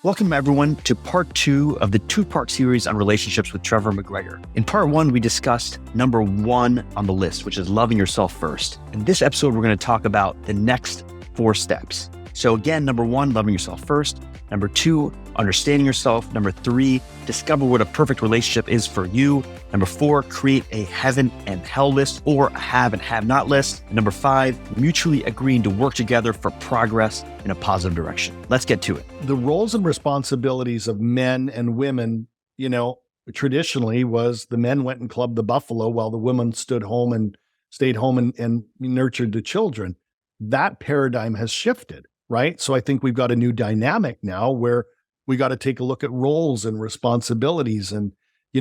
Welcome everyone to part 2 of the 2-part series on relationships with Trevor McGregor. In part 1, we discussed number 1 on the list, which is loving yourself first. In this episode, we're going to talk about the next 4 steps. So again, number 1, loving yourself first. Number 2, understanding yourself. Number 3, discover what a perfect relationship is for you. Number 4, create a heaven and hell list or a have and have not list. And number 5, mutually agreeing to work together for progress in a positive direction. Let's get to it. The roles and responsibilities of men and women, traditionally was the men went and clubbed the buffalo while the women stayed home and nurtured the children. That paradigm has shifted, right? So I think we've got a new dynamic now where we got to take a look at roles and responsibilities and,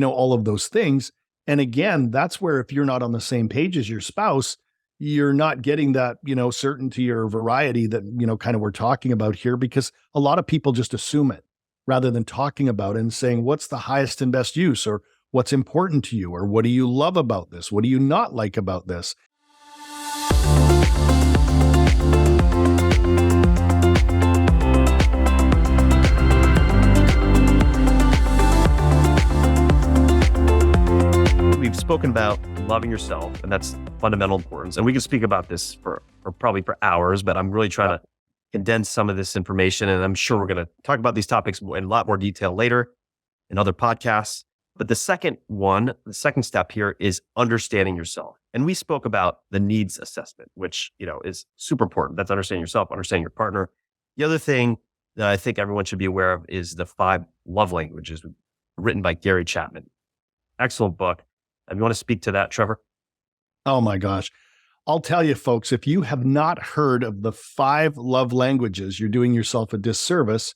all of those things. And again, that's where if you're not on the same page as your spouse, you're not getting that, certainty or variety that, kind of we're talking about here, because a lot of people just assume it rather than talking about it and saying, what's the highest and best use, or what's important to you, or what do you love about this? What do you not like about this? We've spoken about loving yourself, and that's fundamental importance. And we can speak about this for probably for hours, but I'm really trying to condense some of this information. And I'm sure we're going to talk about these topics in a lot more detail later in other podcasts. But the second step here is understanding yourself. And we spoke about the needs assessment, which, is super important. That's understanding yourself, understanding your partner. The other thing that I think everyone should be aware of is the 5 love languages written by Gary Chapman. Excellent book. You want to speak to that, Trevor? Oh my gosh. I'll tell you, folks, if you have not heard of the 5 love languages, you're doing yourself a disservice,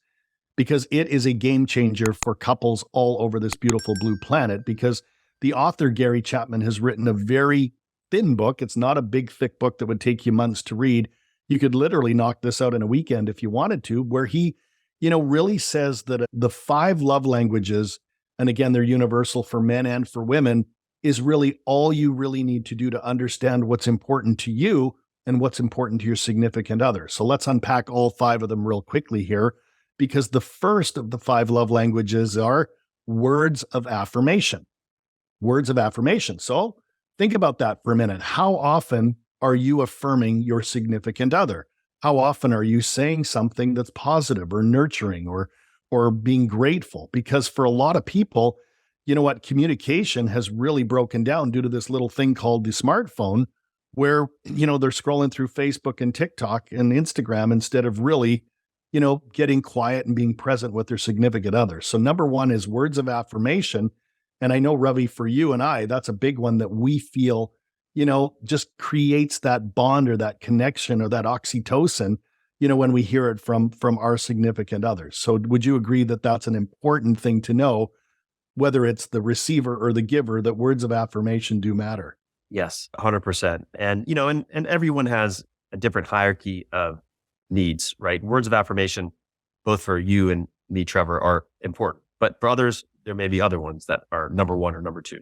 because it is a game changer for couples all over this beautiful blue planet, because the author, Gary Chapman, has written a very thin book. It's not a big, thick book that would take you months to read. You could literally knock this out in a weekend if you wanted to, where he, really says that the 5 love languages, and again, they're universal for men and for women, is really all you really need to do to understand what's important to you and what's important to your significant other. So let's unpack all 5 of them real quickly here, because the first of the 5 love languages are words of affirmation. Words of affirmation. So think about that for a minute. How often are you affirming your significant other? How often are you saying something that's positive or nurturing or being grateful? Because for a lot of people, communication has really broken down due to this little thing called the smartphone, where, they're scrolling through Facebook and TikTok and Instagram instead of really, getting quiet and being present with their significant other. So number 1 is words of affirmation. And I know, Ravi, for you and I, that's a big one that we feel, just creates that bond or that connection or that oxytocin, when we hear it from our significant others. So would you agree that that's an important thing to know, whether it's the receiver or the giver, that words of affirmation do matter? Yes, 100%. And, and everyone has a different hierarchy of needs, right? Words of affirmation, both for you and me, Trevor, are important. But for others, there may be other ones that are number 1 or number 2.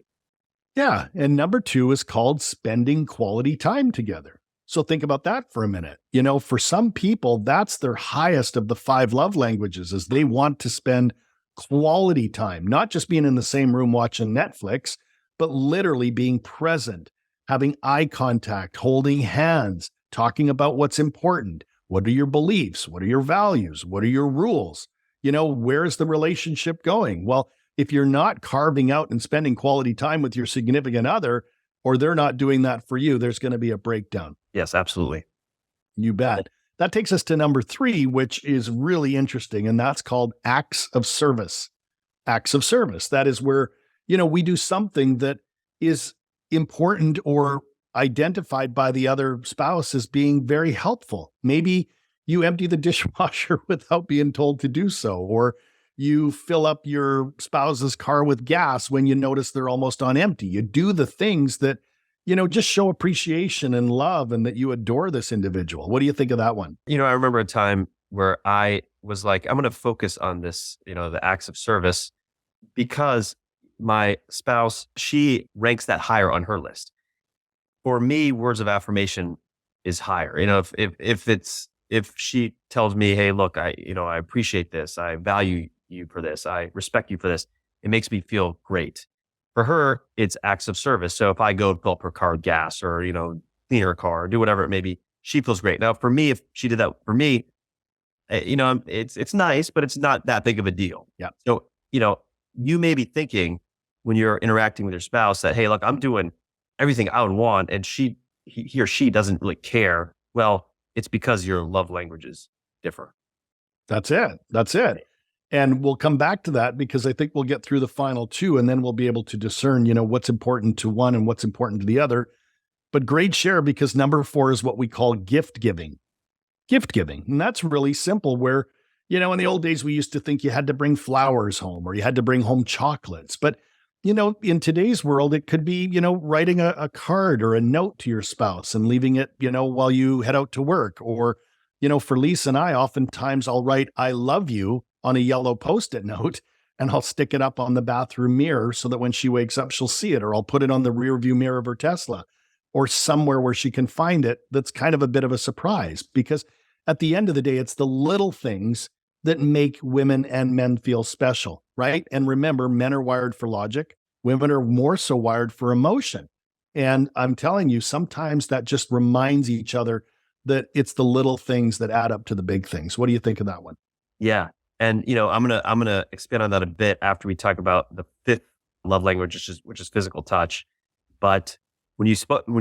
Yeah. And number 2 is called spending quality time together. So think about that for a minute. For some people, that's their highest of the 5 love languages, is they want to spend quality time, not just being in the same room watching Netflix, but literally being present, having eye contact, holding hands, talking about what's important. What are your beliefs? What are your values? What are your rules? Where's the relationship going? Well, if you're not carving out and spending quality time with your significant other, or they're not doing that for you, there's going to be a breakdown. Yes, absolutely. You bet. That takes us to number 3, which is really interesting, and that's called acts of service. Acts of service. That is where, we do something that is important or identified by the other spouse as being very helpful. Maybe you empty the dishwasher without being told to do so, or you fill up your spouse's car with gas when you notice they're almost on empty. You do the things that, just show appreciation and love and that you adore this individual. What do you think of that one? I remember a time where I was like, I'm going to focus on this, the acts of service, because my spouse, she ranks that higher on her list. For me, words of affirmation is higher. If it's if she tells me, hey, look, I appreciate this. I value you for this. I respect you for this. It makes me feel great. For her, it's acts of service. So if I go fill up her car with gas or, clean her car or do whatever it may be, she feels great. Now, for me, if she did that for me, it's nice, but it's not that big of a deal. Yeah. So, you may be thinking when you're interacting with your spouse that, hey, look, I'm doing everything I would want, and he or she doesn't really care. Well, it's because your love languages differ. That's it. That's it. And we'll come back to that because I think we'll get through the final two and then we'll be able to discern, what's important to one and what's important to the other. But great share, because number 4 is what we call gift giving. Gift giving. And that's really simple where, in the old days, we used to think you had to bring flowers home or you had to bring home chocolates. But, in today's world, it could be, writing a card or a note to your spouse and leaving it, while you head out to work. Or, for Lisa and I, oftentimes I'll write, I love you on a yellow Post-it note, and I'll stick it up on the bathroom mirror so that when she wakes up, she'll see it, or I'll put it on the rear view mirror of her Tesla or somewhere where she can find it. That's kind of a bit of a surprise, because at the end of the day, it's the little things that make women and men feel special, right? And remember, men are wired for logic. Women are more so wired for emotion. And I'm telling you, sometimes that just reminds each other that it's the little things that add up to the big things. What do you think of that one? Yeah. And, I'm going to expand on that a bit after we talk about the 5th love language, which is physical touch. But when you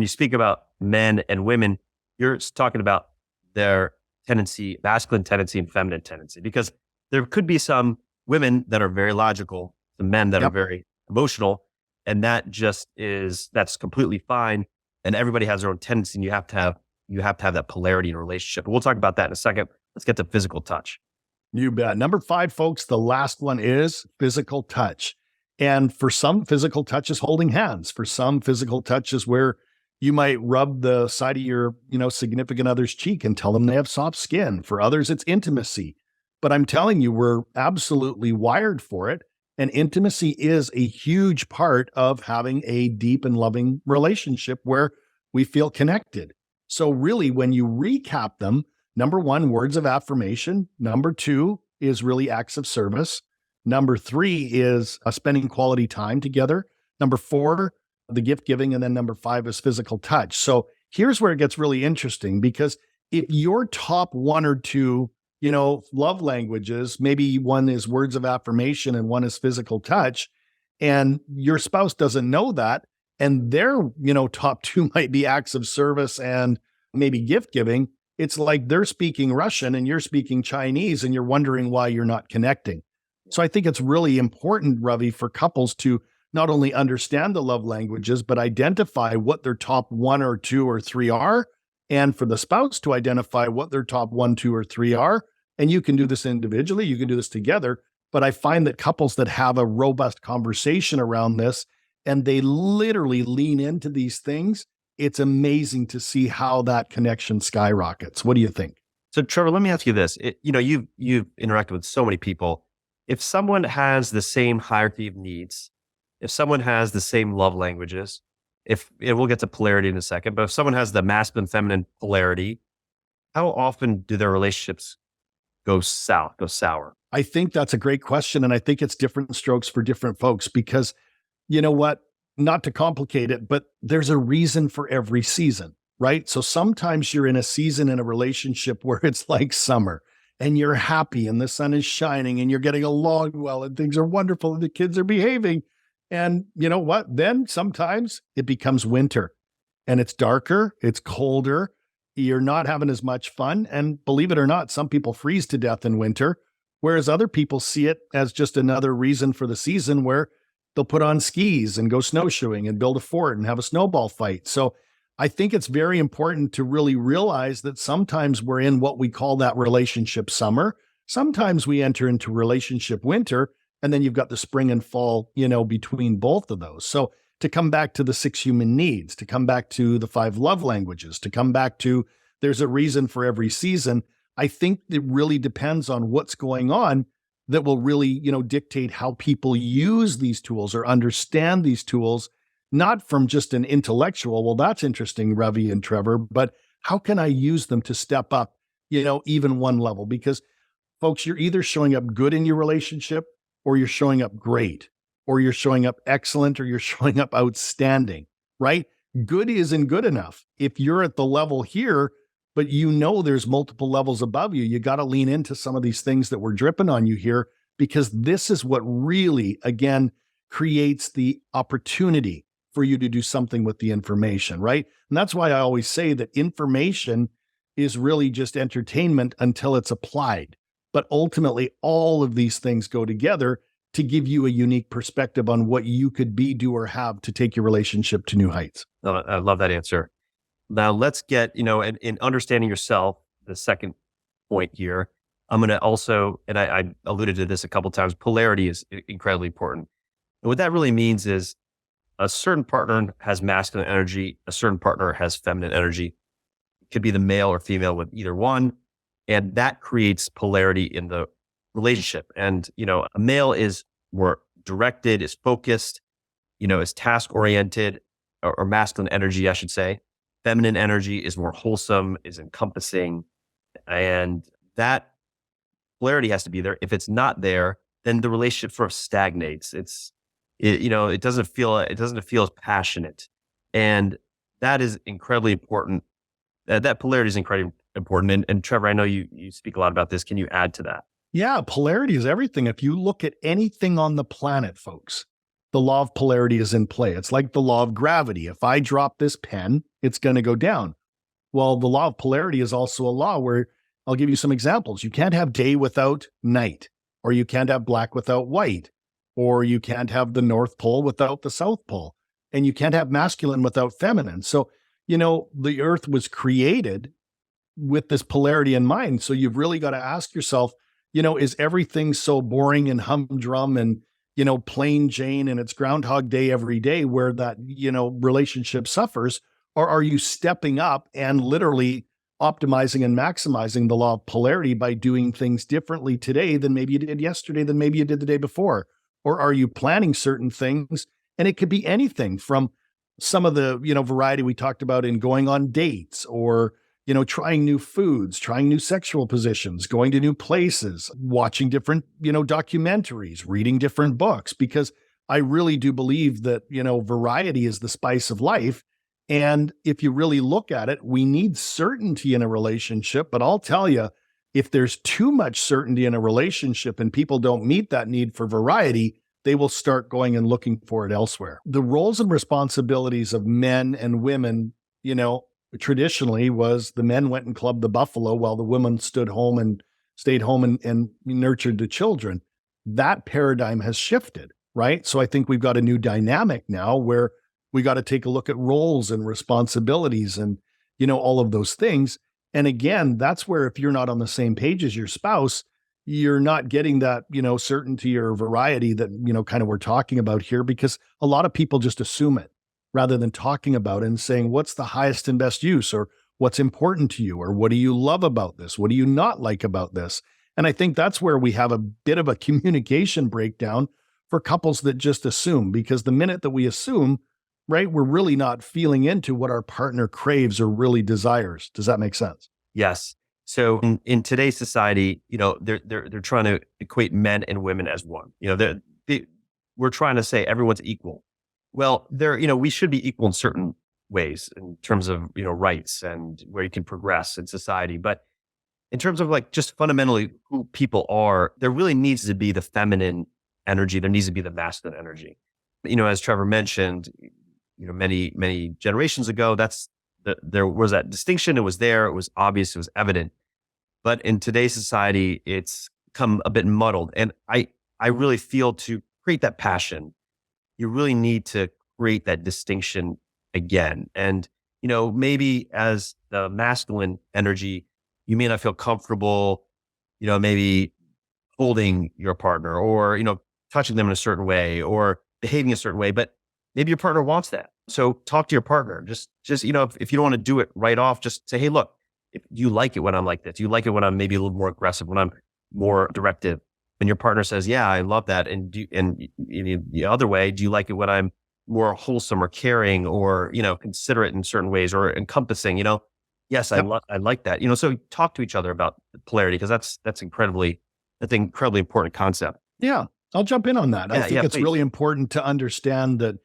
speak about men and women, you're talking about their tendency, masculine tendency and feminine tendency, because there could be some women that are very logical, some men that are very emotional, and that's completely fine. And everybody has their own tendency, and you have to have that polarity in a relationship. And we'll talk about that in a second. Let's get to physical touch. You bet. Number 5, folks, the last one is physical touch. And for some, physical touch is holding hands. For some, physical touch is where you might rub the side of your, significant other's cheek and tell them they have soft skin. For others, it's intimacy. But I'm telling you, we're absolutely wired for it. And intimacy is a huge part of having a deep and loving relationship where we feel connected. So really, when you recap them, number 1, words of affirmation. Number 2 is really acts of service. Number 3 is spending quality time together. Number 4, the gift giving. And then number 5 is physical touch. So here's where it gets really interesting, because if your top 1 or 2, love languages, maybe one is words of affirmation and one is physical touch, and your spouse doesn't know that, and their, top 2 might be acts of service and maybe gift giving, it's like they're speaking Russian and you're speaking Chinese and you're wondering why you're not connecting. So I think it's really important, Ravi, for couples to not only understand the love languages, but identify what their top 1 or 2 or 3 are, and for the spouse to identify what their top 1, 2, or 3 are. And you can do this individually, you can do this together. But I find that couples that have a robust conversation around this and they literally lean into these things, it's amazing to see how that connection skyrockets. What do you think? So Trevor, let me ask you this. You've interacted with so many people. If someone has the same hierarchy of needs, if someone has the same love languages, we'll get to polarity in a second, but if someone has the masculine, feminine polarity, how often do their relationships go sour? I think that's a great question. And I think it's different strokes for different folks, because you know what? Not to complicate it, but there's a reason for every season, right? So sometimes you're in a season in a relationship where it's like summer and you're happy and the sun is shining and you're getting along well and things are wonderful and the kids are behaving. And you know what? Then sometimes it becomes winter and it's darker, it's colder, you're not having as much fun. And believe it or not, some people freeze to death in winter, whereas other people see it as just another reason for the season where they'll put on skis and go snowshoeing and build a fort and have a snowball fight. So I think it's very important to really realize that sometimes we're in what we call that relationship summer. Sometimes we enter into relationship winter, and then you've got the spring and fall, between both of those. So to come back to the 6 human needs, to come back to the 5 love languages, to come back to there's a reason for every season, I think it really depends on what's going on that will really, dictate how people use these tools or understand these tools, not from just an intellectual, well, that's interesting, Ravi and Trevor, but how can I use them to step up even one level, because folks, you're either showing up good in your relationship, or you're showing up great, or you're showing up excellent, or you're showing up outstanding, right? Good isn't good enough. If you're at the level here, but there's multiple levels above you, you got to lean into some of these things that we're dripping on you here, because this is what really, again, creates the opportunity for you to do something with the information, right? And that's why I always say that information is really just entertainment until it's applied. But ultimately, all of these things go together to give you a unique perspective on what you could be, do, or have to take your relationship to new heights. I love that answer. Now let's get, in understanding yourself, the second point here, I'm going to also, and I alluded to this a couple of times, polarity is incredibly important. And what that really means is a certain partner has masculine energy, a certain partner has feminine energy. It could be the male or female with either one. And that creates polarity in the relationship. And, a male is more directed, is focused, is task oriented, or masculine energy, I should say. Feminine energy is more wholesome, is encompassing. And that polarity has to be there. If it's not there, then the relationship sort of stagnates. It doesn't feel as passionate. And that is incredibly important. That polarity is incredibly important. And Trevor, I know you speak a lot about this. Can you add to that? Yeah, polarity is everything. If you look at anything on the planet, folks, the law of polarity is in play. It's like the law of gravity. If I drop this pen, it's going to go down. Well, the law of polarity is also a law where, I'll give you some examples. You can't have day without night, or you can't have black without white, or you can't have the North Pole without the South Pole, and you can't have masculine without feminine. So, the earth was created with this polarity in mind. So you've really got to ask yourself, is everything so boring and humdrum and, plain Jane, and it's Groundhog Day every day where that, relationship suffers? Or are you stepping up and literally optimizing and maximizing the law of polarity by doing things differently today than maybe you did yesterday, than maybe you did the day before? Or are you planning certain things? And it could be anything from some of the, variety we talked about in going on dates, or, trying new foods, trying new sexual positions, going to new places, watching different, documentaries, reading different books, because I really do believe that, variety is the spice of life. And if you really look at it, we need certainty in a relationship. But I'll tell you, if there's too much certainty in a relationship and people don't meet that need for variety, they will start going and looking for it elsewhere. The roles and responsibilities of men and women, traditionally was the men went and clubbed the buffalo while the women stayed home and nurtured the children. That paradigm has shifted, right? So I think we've got a new dynamic now where we got to take a look at roles and responsibilities and, all of those things. And again, that's where if you're not on the same page as your spouse, you're not getting that, certainty or variety that, kind of we're talking about here, because a lot of people just assume it rather than talking about it and saying, what's the highest and best use, or what's important to you, or what do you love about this? What do you not like about this? And I think that's where we have a bit of a communication breakdown for couples that just assume, because the minute that we assume, right, we're really not feeling into what our partner craves or really desires. Does that make sense? Yes. So in today's society, they're trying to equate men and women as one. We're trying to say everyone's equal. Well, we should be equal in certain ways in terms of, rights and where you can progress in society. But in terms of like just fundamentally who people are, there really needs to be the feminine energy. There needs to be the masculine energy. As Trevor mentioned, many, many generations ago, there was that distinction. It was there. It was obvious. It was evident. But in today's society, it's come a bit muddled. And I really feel to create that passion, you really need to create that distinction again. And, maybe as the masculine energy, you may not feel comfortable, maybe holding your partner or, touching them in a certain way or behaving a certain way, but maybe your partner wants that. So talk to your partner. Just if you don't want to do it right off, just say, hey, look, if you like it when I'm like this, do you like it when I'm maybe a little more aggressive, when I'm more directive? When your partner says, yeah, I love that. And the other way, do you like it when I'm more wholesome or caring or, considerate in certain ways or encompassing, Yes, Yep. I like that. So talk to each other about the polarity because that's an incredibly important concept. Yeah, I'll jump in on that. I Yeah, think yeah, it's please. really important to understand that,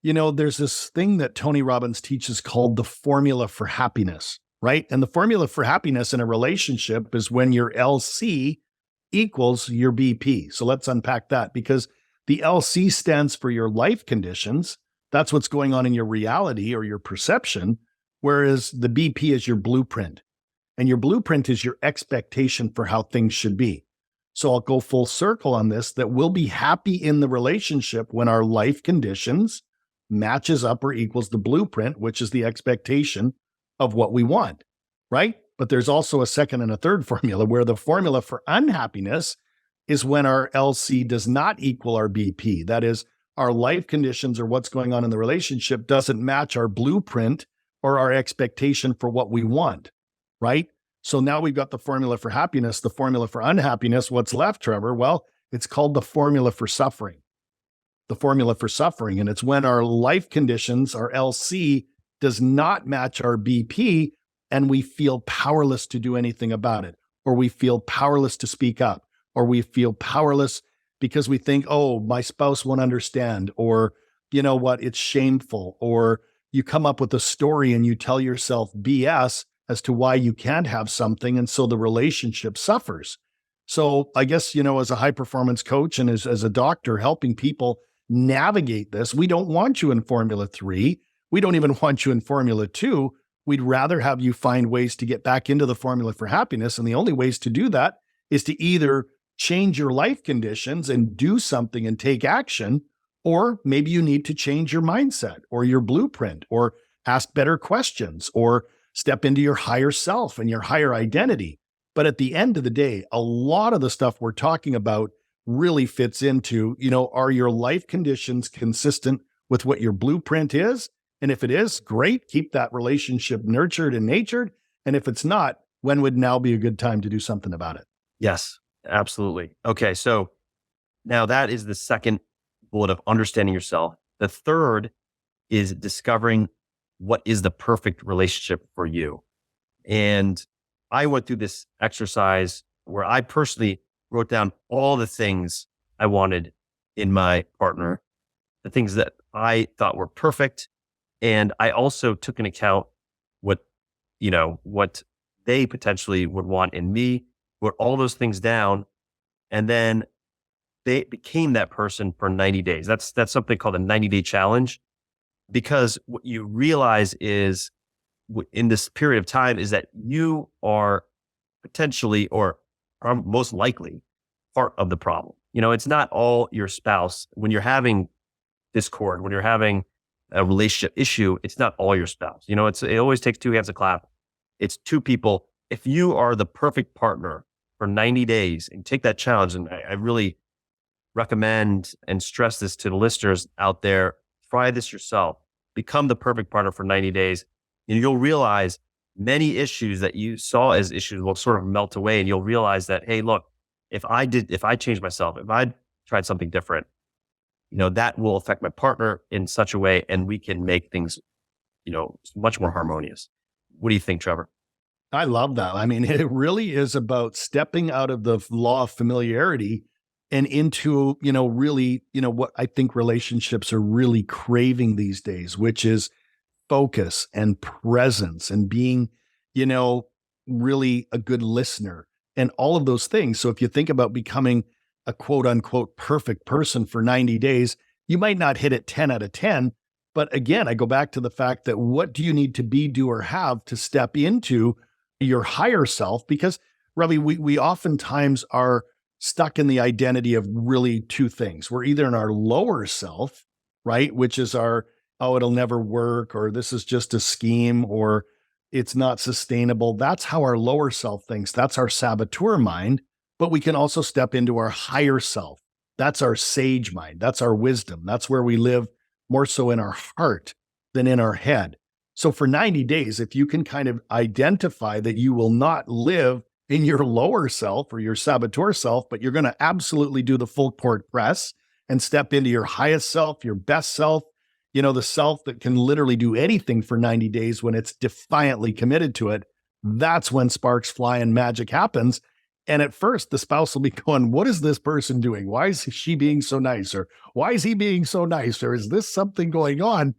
there's this thing that Tony Robbins teaches called the formula for happiness, right? And the formula for happiness in a relationship is when your LC equals your BP. So let's unpack that because the LC stands for your life conditions. That's what's going on in your reality or your perception, whereas the BP is your blueprint. And your blueprint is your expectation for how things should be. So I'll go full circle on this that we'll be happy in the relationship when our life conditions matches up or equals the blueprint, which is the expectation of what we want, right? But there's also a second and a third formula where the formula for unhappiness is when our LC does not equal our BP. That is, our life conditions or what's going on in the relationship doesn't match our blueprint or our expectation for what we want, right? So now we've got the formula for happiness, the formula for unhappiness. What's left, Trevor? Well, it's called the formula for suffering. The formula for suffering. And it's when our life conditions, our LC, does not match our BP and we feel powerless to do anything about it, or we feel powerless to speak up, or we feel powerless because we think, oh, my spouse won't understand, or you know what, it's shameful, or you come up with a story and you tell yourself BS as to why you can't have something. And so the relationship suffers. So I guess, as a high performance coach and as a doctor helping people navigate this, we don't want you in Formula 3. We don't even want you in Formula 2. We'd rather have you find ways to get back into the formula for happiness. And the only ways to do that is to either change your life conditions and do something and take action, or maybe you need to change your mindset or your blueprint or ask better questions or step into your higher self and your higher identity. But at the end of the day, a lot of the stuff we're talking about really fits into, are your life conditions consistent with what your blueprint is? And if it is, great, keep that relationship nurtured and natured. And if it's not, when would now be a good time to do something about it? Yes, absolutely. Okay, so now that is the second bullet of understanding yourself. The third is discovering what is the perfect relationship for you. And I went through this exercise where I personally wrote down all the things I wanted in my partner, the things that I thought were perfect. And I also took into account what they potentially would want in me, wrote all those things down. And then they became that person for 90 days. That's something called a 90-day challenge, because what you realize is in this period of time is that you are potentially or are most likely part of the problem. It's not all your spouse. When you're having discord, when you're having a relationship issue, it's not all your spouse. It always takes two hands to clap. It's two people. If you are the perfect partner for 90 days and take that challenge, and I really recommend and stress this to the listeners out there, try this yourself. Become the perfect partner for 90 days. And you'll realize many issues that you saw as issues will sort of melt away. And you'll realize that, hey, look, if I changed myself, if I tried something different, that will affect my partner in such a way, and we can make things, much more harmonious. What do you think, Trevor? I love that. I mean, it really is about stepping out of the law of familiarity and into, really, what I think relationships are really craving these days, which is focus and presence and being, really a good listener and all of those things. So if you think about becoming a quote unquote perfect person for 90 days, you might not hit it 10 out of 10. But again, I go back to the fact that what do you need to be, do, or have to step into your higher self? Because Ravi, we oftentimes are stuck in the identity of really two things. We're either in our lower self, right? Which is our, oh, it'll never work, or this is just a scheme, or it's not sustainable. That's how our lower self thinks. That's our saboteur mind. But we can also step into our higher self. That's our sage mind. That's our wisdom. That's where we live more so in our heart than in our head. So for 90 days, if you can kind of identify that you will not live in your lower self or your saboteur self, but you're going to absolutely do the full court press and step into your highest self, your best self, the self that can literally do anything for 90 days when it's defiantly committed to it, that's when sparks fly and magic happens. And at first, the spouse will be going, what is this person doing? Why is she being so nice? Or why is he being so nice? Or is this something going on?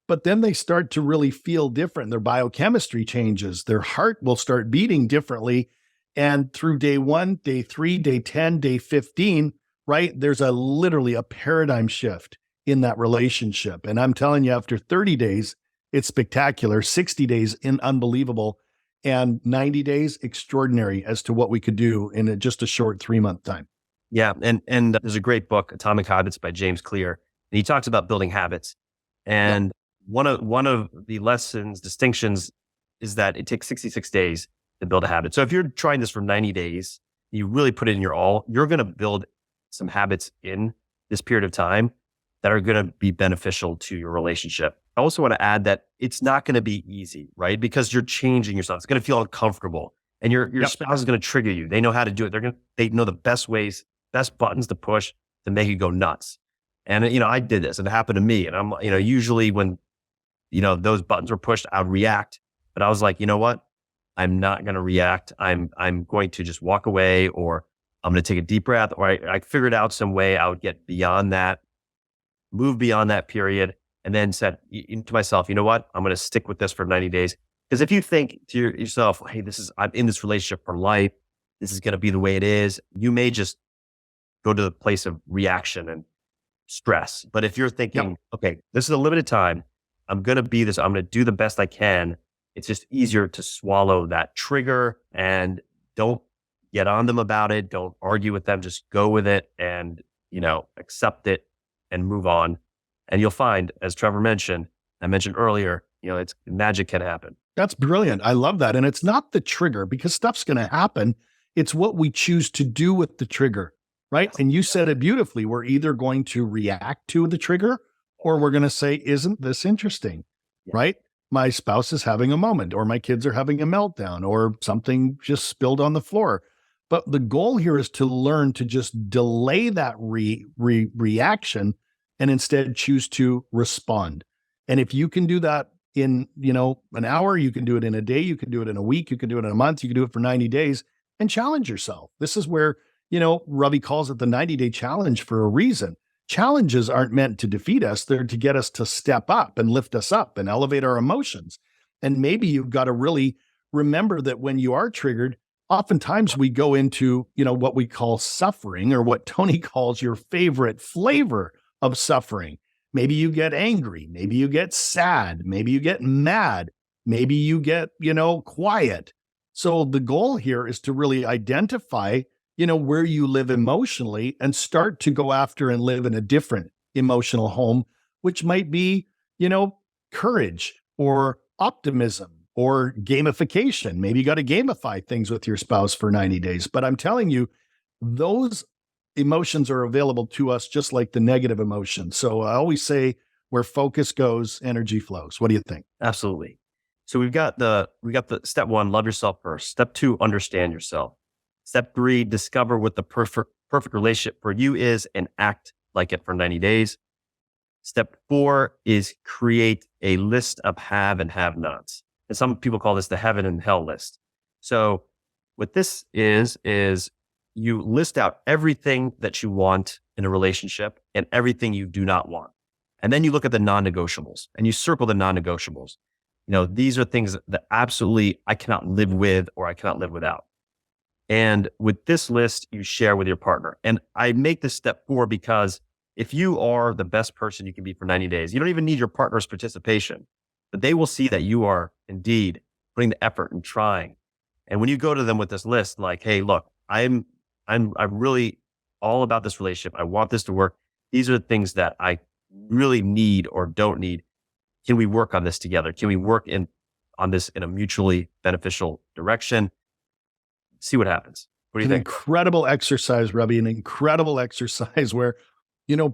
But then they start to really feel different. Their biochemistry changes. Their heart will start beating differently. And through day 1, day 3, day 10, day 15, right, there's literally a paradigm shift in that relationship. And I'm telling you, after 30 days, it's spectacular. 60 days, unbelievable. And 90 days, extraordinary as to what we could do in just a short 3-month time. Yeah. And there's a great book, Atomic Habits by James Clear. And he talks about building habits. And one of the distinctions is that it takes 66 days to build a habit. So if you're trying this for 90 days, you really put it in your all, you're going to build some habits in this period of time that are going to be beneficial to your relationship. I also want to add that it's not going to be easy, right? Because you're changing yourself. It's going to feel uncomfortable, and your spouse is going to trigger you. They know how to do it. They know the best ways, best buttons to push to make you go nuts. And, I did this, and it happened to me. And I'm, usually when, those buttons were pushed, I would react, but I was like, you know what? I'm not going to react. I'm going to just walk away, or I'm going to take a deep breath, or I figured out some way I would get beyond that, move beyond that period, and then said to myself, you know what? I'm going to stick with this for 90 days. Because if you think to yourself, hey, I'm in this relationship for life, this is going to be the way it is, you may just go to the place of reaction and stress. But if you're thinking, okay, this is a limited time, I'm going to be this, I'm going to do the best I can, it's just easier to swallow that trigger and don't get on them about it. Don't argue with them. Just go with it and, accept it and move on. And you'll find, as Trevor mentioned, I mentioned earlier, it's magic can happen. That's brilliant. I love that. And it's not the trigger, because stuff's going to happen. It's what we choose to do with the trigger, right? And you said it beautifully. We're either going to react to the trigger, or we're going to say, isn't this interesting, right? My spouse is having a moment, or my kids are having a meltdown, or something just spilled on the floor. But the goal here is to learn to just delay that reaction and instead choose to respond. And if you can do that in, an hour, you can do it in a day, you can do it in a week, you can do it in a month, you can do it for 90 days and challenge yourself. This is where, Ravi calls it the 90-day challenge for a reason. Challenges aren't meant to defeat us. They're to get us to step up and lift us up and elevate our emotions. And maybe you've got to really remember that when you are triggered, oftentimes we go into, what we call suffering, or what Tony calls your favorite flavor of suffering. Maybe you get angry. Maybe you get sad. Maybe you get mad. Maybe you get, quiet. So the goal here is to really identify, where you live emotionally and start to go after and live in a different emotional home, which might be, courage or optimism or gamification. Maybe you got to gamify things with your spouse for 90 days. But I'm telling you, those emotions are available to us just like the negative emotions. So I always say, where focus goes, energy flows. What do you think? Absolutely. So we got the step 1, love yourself first. Step 2, understand yourself. Step 3, discover what the perfect relationship for you is and act like it for 90 days. Step 4 is create a list of have and have nots. And some people call this the heaven and hell list. So what this is you list out everything that you want in a relationship and everything you do not want. And then you look at the non-negotiables and you circle the non-negotiables. These are things that absolutely I cannot live with or I cannot live without. And with this list, you share with your partner. And I make this step 4 because if you are the best person you can be for 90 days, you don't even need your partner's participation, but they will see that you are indeed putting the effort and trying. And when you go to them with this list, like, hey, look, I'm really all about this relationship. I want this to work. These are the things that I really need or don't need. Can we work on this together? Can we work on this in a mutually beneficial direction? See what happens. What do you think? Incredible exercise, Ravi, an incredible exercise where,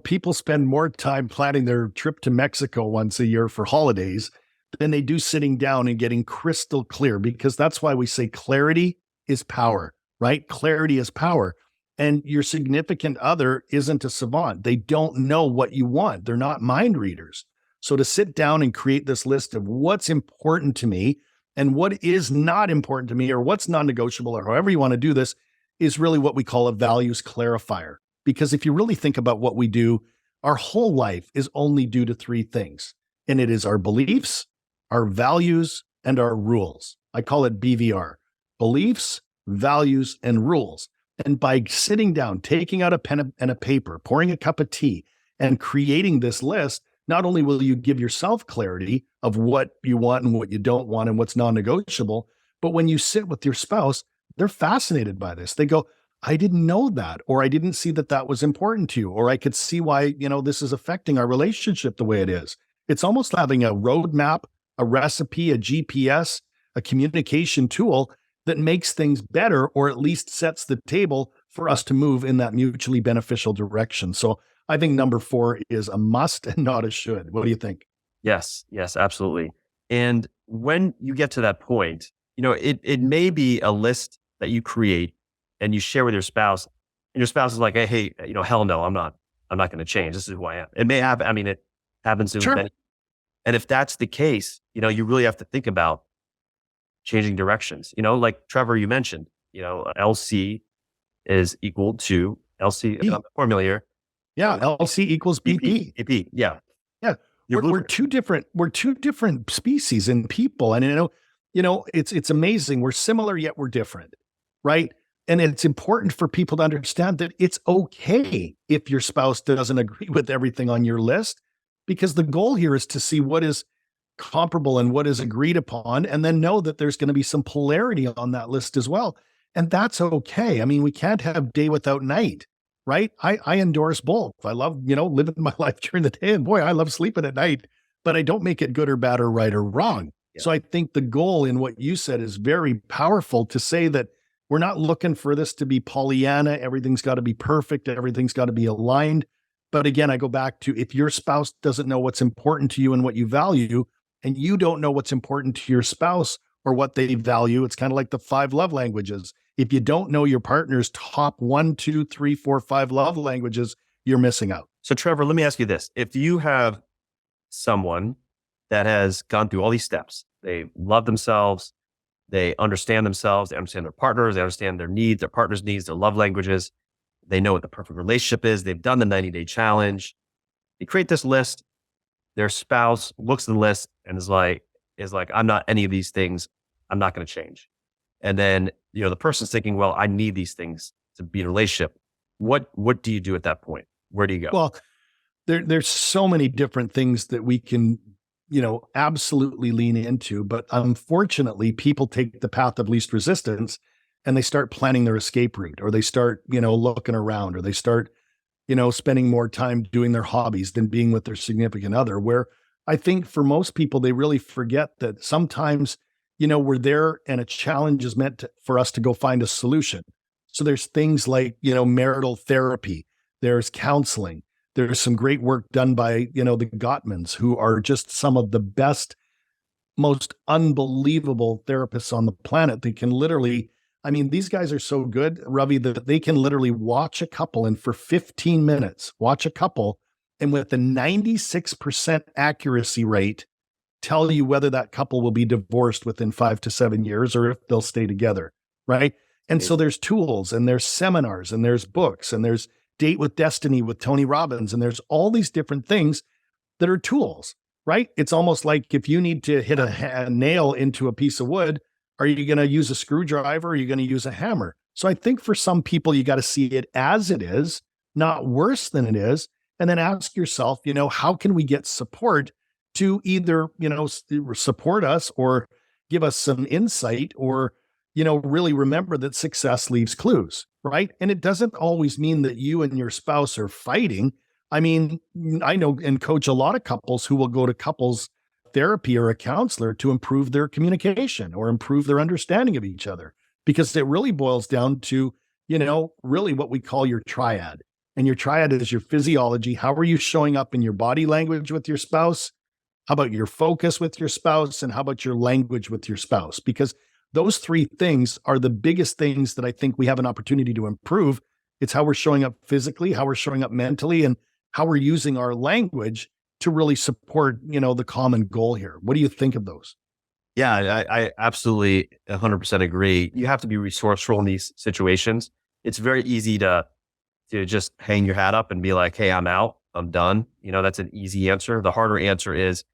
people spend more time planning their trip to Mexico once a year for holidays than they do sitting down and getting crystal clear, because that's why we say clarity is power, right? Clarity is power. And your significant other isn't a savant. They don't know what you want. They're not mind readers. So to sit down and create this list of what's important to me and what is not important to me, or what's non-negotiable, or however you want to do this, is really what we call a values clarifier. Because if you really think about what we do, our whole life is only due to three things. And it is our beliefs, our values, and our rules. I call it BVR: beliefs, values, and rules. And by sitting down, taking out a pen and a paper, pouring a cup of tea, and creating this list, not only will you give yourself clarity of what you want and what you don't want and what's non-negotiable, but when you sit with your spouse, they're fascinated by this. They go, I didn't know that, or I didn't see that that was important to you, or I could see why, this is affecting our relationship the way it is. It's almost having a roadmap, a recipe, a GPS, a communication tool that makes things better, or at least sets the table for us to move in that mutually beneficial direction. So I think number 4 is a must and not a should. What do you think? Yes, absolutely. And when you get to that point, it may be a list that you create and you share with your spouse, and your spouse is like, hey, hell no, I'm not going to change. This is who I am. It may happen. It happens to many. And if that's the case, you really have to think about changing directions. Like Trevor, you mentioned, LC is equal to LC formula here. Yeah, LC equals BP. BP. Yeah. We're two different species in people, and it's amazing. We're similar yet we're different, right? And it's important for people to understand that it's okay if your spouse doesn't agree with everything on your list, because the goal here is to see what is comparable and what is agreed upon, and then know that there's going to be some polarity on that list as well. And that's okay. We can't have day without night, right? I endorse both. I love, living my life during the day, and boy, I love sleeping at night, but I don't make it good or bad or right or wrong. Yeah. So I think the goal in what you said is very powerful, to say that we're not looking for this to be Pollyanna. Everything's got to be perfect. Everything's got to be aligned. But again, I go back to, if your spouse doesn't know what's important to you and what you value, and you don't know what's important to your spouse or what they value, it's kind of like the 5 love languages. If you don't know your partner's top 1, 2, 3, 4, 5 love languages, you're missing out. So Trevor, let me ask you this. If you have someone that has gone through all these steps, they love themselves, they understand themselves, they understand their partners, they understand their needs, their partner's needs, their love languages, they know what the perfect relationship is, they've done the 90-day challenge, they create this list, their spouse looks at the list and is like, I'm not any of these things, I'm not going to change. And then, the person's thinking, well, I need these things to be in a relationship. What do you do at that point? Where do you go? Well, there's so many different things that we can, absolutely lean into. But unfortunately, people take the path of least resistance and they start planning their escape route, or they start, looking around, or they start, spending more time doing their hobbies than being with their significant other, where I think for most people, they really forget that sometimes, we're there and a challenge is meant for us to go find a solution. So there's things like, marital therapy, there's counseling, there's some great work done by, the Gottmans, who are just some of the best, most unbelievable therapists on the planet. They can literally, these guys are so good, Ravi, that they can literally watch a couple, and for 15 minutes, watch a couple, and with a 96% accuracy rate, tell you whether that couple will be divorced within 5 to 7 years or if they'll stay together, right? And so there's tools, and there's seminars, and there's books, and there's Date with Destiny with Tony Robbins, and there's all these different things that are tools, right? It's almost like if you need to hit a nail into a piece of wood, are you going to use a screwdriver, or are you going to use a hammer? So I think for some people, you got to see it as it is, not worse than it is, and then ask yourself, how can we get support to either, support us or give us some insight, or, really remember that success leaves clues, right? And it doesn't always mean that you and your spouse are fighting. I know and coach a lot of couples who will go to couples therapy or a counselor to improve their communication or improve their understanding of each other, because it really boils down to, really what we call your triad. And your triad is your physiology. How are you showing up in your body language with your spouse? How about your focus with your spouse? And how about your language with your spouse? Because those 3 things are the biggest things that I think we have an opportunity to improve. It's how we're showing up physically, how we're showing up mentally, and how we're using our language. to really support, the common goal here. What do you think of those? Yeah, I absolutely 100% agree. You have to be resourceful in these situations. It's very easy to just hang your hat up and be like, hey, I'm out, I'm done. That's an easy answer. The harder answer is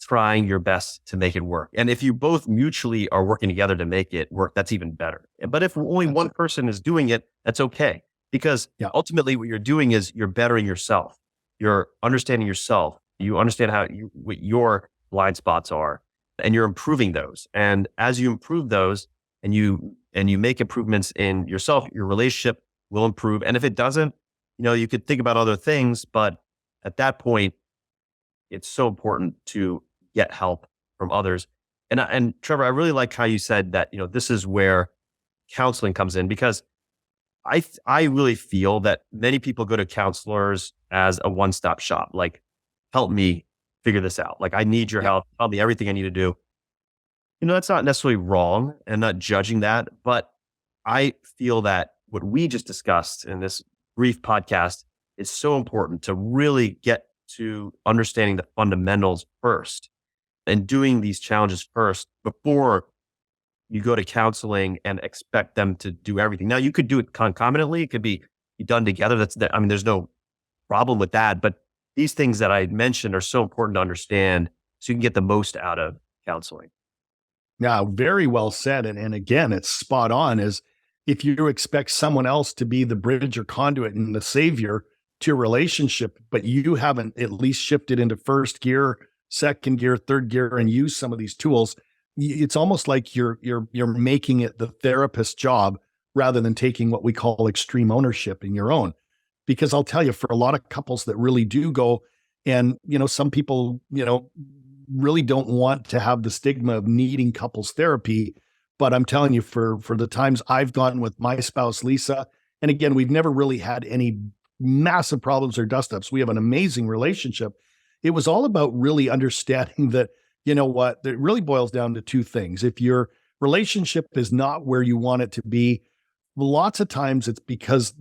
trying your best to make it work. And if you both mutually are working together to make it work, that's even better. But if only one person is doing it, that's okay. Because ultimately what you're doing is you're bettering yourself. You're understanding yourself. You understand what your blind spots are, and you're improving those. And as you improve those and you make improvements in yourself, your relationship will improve. And if it doesn't, you could think about other things, but at that point, it's so important to get help from others. And Trevor, I really like how you said that, this is where counseling comes in, because I really feel that many people go to counselors as a one-stop shop. Like, help me figure this out. Like, I need your help. Tell me everything I need to do. That's not necessarily wrong, and not judging that, but I feel that what we just discussed in this brief podcast is so important to really get to understanding the fundamentals first and doing these challenges first before you go to counseling and expect them to do everything. Now, you could do it concomitantly. It could be done together. There's no problem with that. But these things that I mentioned are so important to understand so you can get the most out of counseling. Yeah, very well said. And again, it's spot on. Is if you expect someone else to be the bridge or conduit and the savior to your relationship, but you haven't at least shifted into first gear, second gear, third gear, and use some of these tools, it's almost like you're making it the therapist's job rather than taking what we call extreme ownership in your own. Because I'll tell you, for a lot of couples that really do go, and some people, really don't want to have the stigma of needing couples therapy. But I'm telling you, for the times I've gone with my spouse, Lisa, and again, we've never really had any massive problems or dust-ups. We have an amazing relationship. It was all about really understanding that, it really boils down to two things. If your relationship is not where you want it to be, lots of times it's because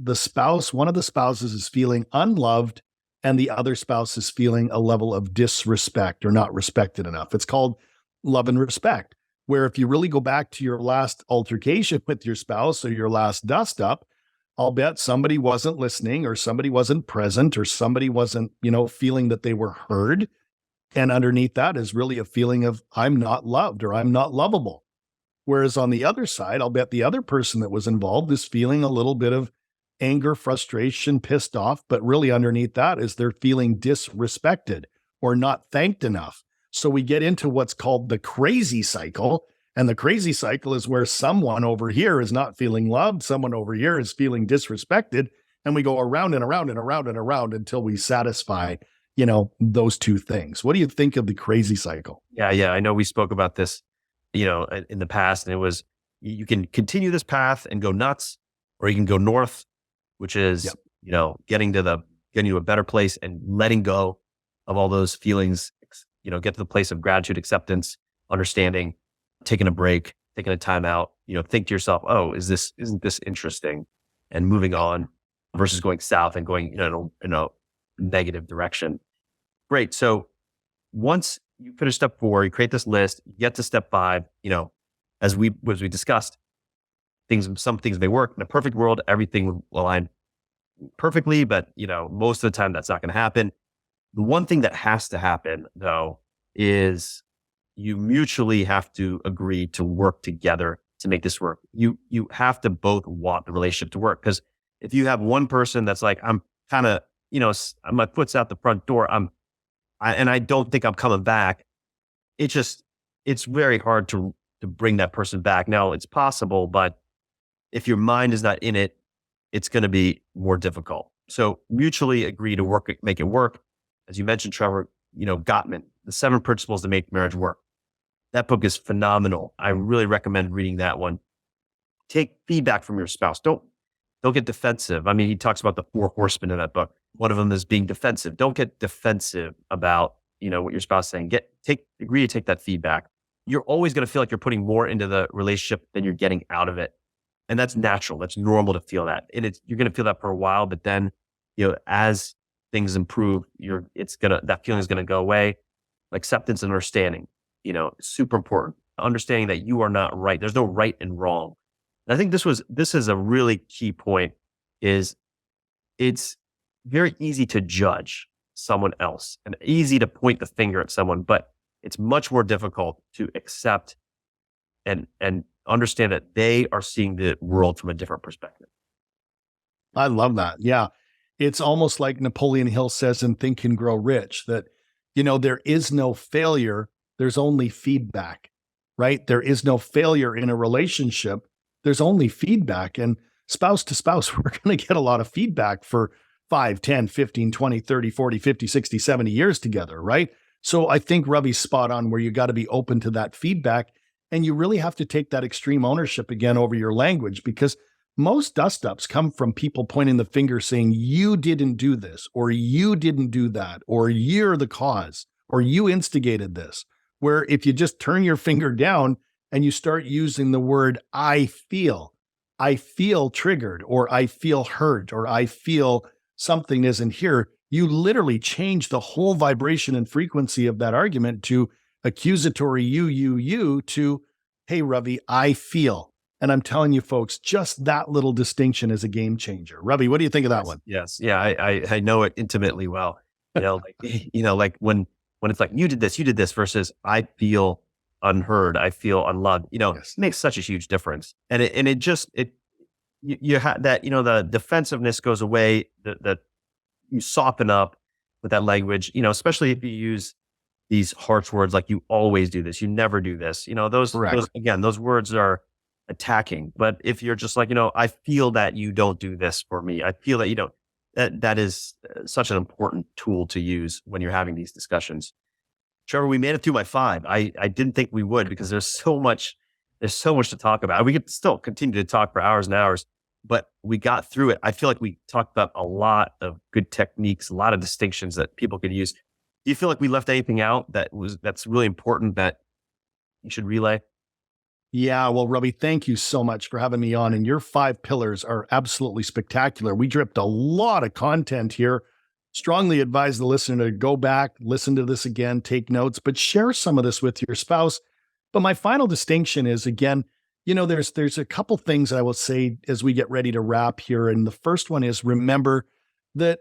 one of the spouses is feeling unloved and the other spouse is feeling a level of disrespect or not respected enough. It's called love and respect, where if you really go back to your last altercation with your spouse or your last dust up, I'll bet somebody wasn't listening or somebody wasn't present or somebody wasn't, feeling that they were heard. And underneath that is really a feeling of I'm not loved or I'm not lovable. Whereas on the other side, I'll bet the other person that was involved is feeling a little bit of anger, frustration, pissed off, but really underneath that is they're feeling disrespected or not thanked enough. So we get into what's called the crazy cycle. And the crazy cycle is where someone over here is not feeling loved, someone over here is feeling disrespected, and we go around and around and around and around until we satisfy, those two things. What do you think of the crazy cycle? Yeah. I know we spoke about this, in the past, and it was, you can continue this path and go nuts, or you can go north, which is, getting to a better place and letting go of all those feelings, get to the place of gratitude, acceptance, understanding, taking a break, taking a time out, think to yourself, oh, isn't this interesting? And moving on versus going south and going, in a negative direction. Great. So once you finish step 4, you create this list, you get to step 5, as we discussed, some things may work. In a perfect world, everything would align perfectly, but most of the time that's not going to happen. The one thing that has to happen though is you mutually have to agree to work together to make this work. You have to both want the relationship to work, because if you have one person that's like, I'm kind of, my foot's out the front door, and I don't think I'm coming back, it's very hard to bring that person back. Now it's possible, but if your mind is not in it, it's going to be more difficult. So mutually agree to make it work. As you mentioned, Trevor, Gottman, the 7 principles to make marriage work. That book is phenomenal. I really recommend reading that one. Take feedback from your spouse. Don't get defensive. I mean, he talks about the 4 horsemen in that book. One of them is being defensive. Don't get defensive about, what your spouse is saying. Agree to take that feedback. You're always going to feel like you're putting more into the relationship than you're getting out of it. And that's natural. That's normal to feel that. And you're going to feel that for a while, but then, as things improve, that feeling is gonna go away. Acceptance and understanding, super important. Understanding that you are not right. There's no right and wrong. And I think this is a really key point. Is it's very easy to judge someone else and easy to point the finger at someone, but it's much more difficult to accept and understand that they are seeing the world from a different perspective. I love that. Yeah. It's almost like Napoleon Hill says in Think and Grow Rich that, there is no failure. There's only feedback, right? There is no failure in a relationship. There's only feedback. And spouse to spouse, we're going to get a lot of feedback for 5, 10, 15, 20, 30, 40, 50, 60, 70 years together, right? So I think Ravi's spot on where you got to be open to that feedback. And you really have to take that extreme ownership again over your language, because most dust-ups come from people pointing the finger saying, you didn't do this, or you didn't do that, or you're the cause, or you instigated this. Where if you just turn your finger down and you start using the word, I feel triggered, or I feel hurt, or I feel something isn't here, you literally change the whole vibration and frequency of that argument to accusatory you to, hey, Ravi, I feel. And I'm telling you, folks, just that little distinction is a game changer. Ravi, what do you think of that one? Yes. Yeah. I know it intimately well. Like when it's like, you did this versus I feel unheard, I feel unloved, Yes. It makes such a huge difference. And you have that, the defensiveness goes away, that you soften up with that language, especially if you use these harsh words like you always do this, you never do this, those words are attacking. But if you're just like, I feel that you don't do this for me, I feel that you don't, that is such an important tool to use when you're having these discussions. Trevor, we made it through my 5. I didn't think we would, because there's so much to talk about. We could still continue to talk for hours and hours, but we got through it. I feel like we talked about a lot of good techniques, a lot of distinctions that people could use. Do you feel like we left anything out that's really important that you should relay? Yeah, well, Ravi, thank you so much for having me on. And your 5 pillars are absolutely spectacular. We dripped a lot of content here. Strongly advise the listener to go back, listen to this again, take notes, but share some of this with your spouse. But my final distinction is, again, there's a couple things I will say as we get ready to wrap here. And the first one is, remember that,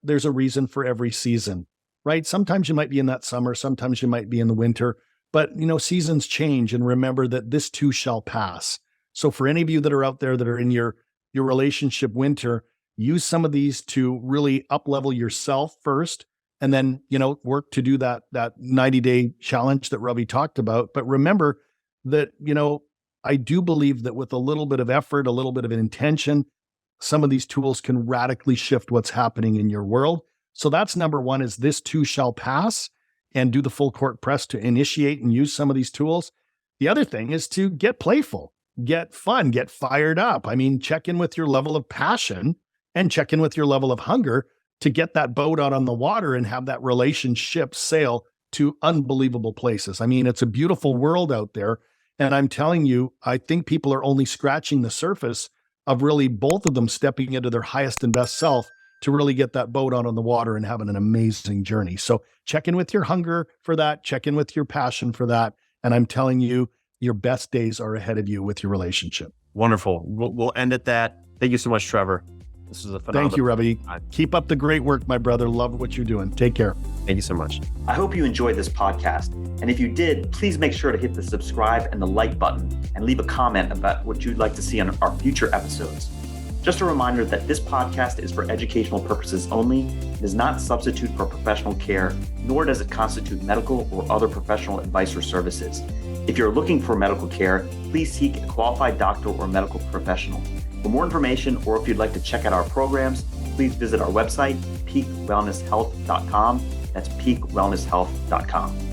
there's a reason for every season, right? Sometimes you might be in that summer, sometimes you might be in the winter, but seasons change, and remember that this too shall pass. So for any of you that are out there that are in your relationship winter, use some of these to really up-level yourself first, and then, work to do that 90-day challenge that Ravi talked about. But remember that, I do believe that with a little bit of effort, a little bit of intention, some of these tools can radically shift what's happening in your world. So that's number one, is this too shall pass, and do the full court press to initiate and use some of these tools. The other thing is to get playful, get fun, get fired up. I mean, check in with your level of passion and check in with your level of hunger to get that boat out on the water and have that relationship sail to unbelievable places. I mean, it's a beautiful world out there. And I'm telling you, I think people are only scratching the surface of really both of them stepping into their highest and best self to really get that boat out on the water and having an amazing journey. So check in with your hunger for that, check in with your passion for that. And I'm telling you, your best days are ahead of you with your relationship. Wonderful. We'll end at that. Thank you so much, Trevor. This is a phenomenal. Thank you, Ravi. Keep up the great work, my brother. Love what you're doing. Take care. Thank you so much. I hope you enjoyed this podcast. And if you did, please make sure to hit the subscribe and the like button and leave a comment about what you'd like to see on our future episodes. Just a reminder that this podcast is for educational purposes only. It does not substitute for professional care, nor does it constitute medical or other professional advice or services. If you're looking for medical care, please seek a qualified doctor or medical professional. For more information, or if you'd like to check out our programs, please visit our website, peakwellnesshealth.com. That's peakwellnesshealth.com.